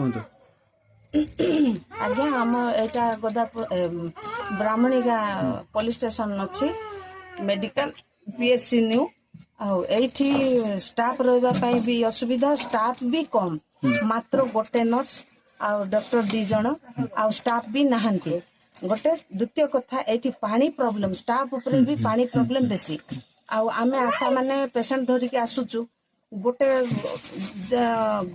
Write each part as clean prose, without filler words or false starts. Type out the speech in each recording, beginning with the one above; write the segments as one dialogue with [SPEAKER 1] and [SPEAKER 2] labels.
[SPEAKER 1] कहतु
[SPEAKER 2] आज्ञा आम एटा गोदा ब्राह्मणी पुलिस स्टेशन अच्छी मेडिकल पीएचसी न्यू आठी स्टाफ रही भी असुविधा स्टाफ भी कम मात्र गोटे नर्स आ डॉक्टर 2 जन आ स्टाफ भी नहांती गोटे द्वितीय कथा एठी पानी प्रॉब्लम स्टाफ ऊपर भी पानी प्रॉब्लम बेसी आमे आशा माने पेशेंट धरिक आसुचु गोटे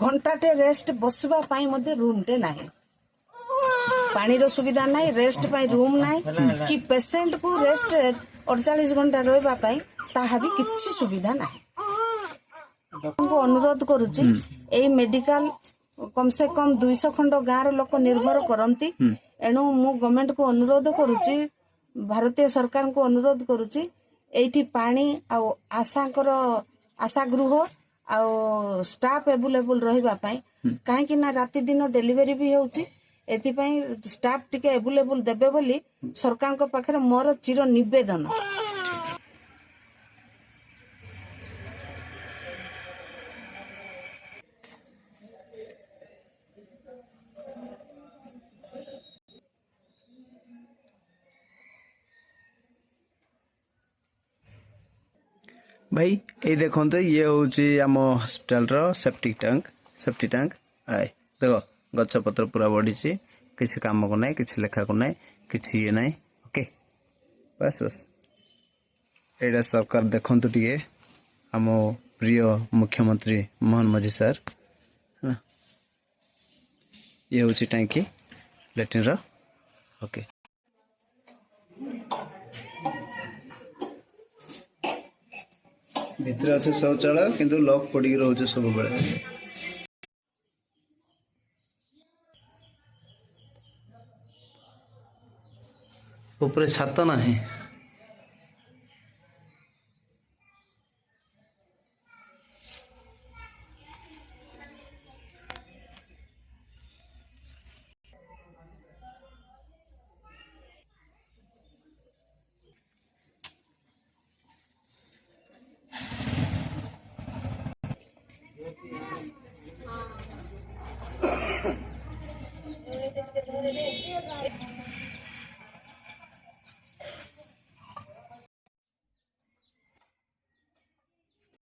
[SPEAKER 2] घंटाटे रेस्ट बसवा पाई मध्य रूम टे नाही पानी रो सुविधा नाही रेस्ट पाई रूम नाही कि पेशेंट को रेस्ट 48 घंटा रहबा पाई ताहा भी किछि सुविधा नाही को अनुरोध करूची एई मेडिकल कम से कम 200 खंड गाँव लोक निर्भर करती एणु मु गवर्नमेंट को अनुरोध करूची भारतीय सरकार को अनुरोध करूची एठी पानी आ आशा गृह आ स्टाफ अवेलेबल रहिबा पाई काहे कि ना राति दिन डिलीवरी भी होउची एथिपाई स्टाफ टिके अवेलेबल देबे बोली सरकार को पाखरे मोर चिर निवेदन
[SPEAKER 1] भाई ये देखो ये हूँ आम हॉस्पिटल रो सेफ्टी टैंक आए देख गछ पत्र पूरा बढ़ी किसी काम को ना किसी लेखा को ना किसी ये ना ओके बस बस एटा सरकार देखु टे आम प्रिय मुख्यमंत्री मोहन माझी सर है ये हूँ टैंकी लैट्रिन रो ओके भितर अच्छे शौचालय किंतु लॉक पड़ी रोचे सब बेले ऊपर छात नहीं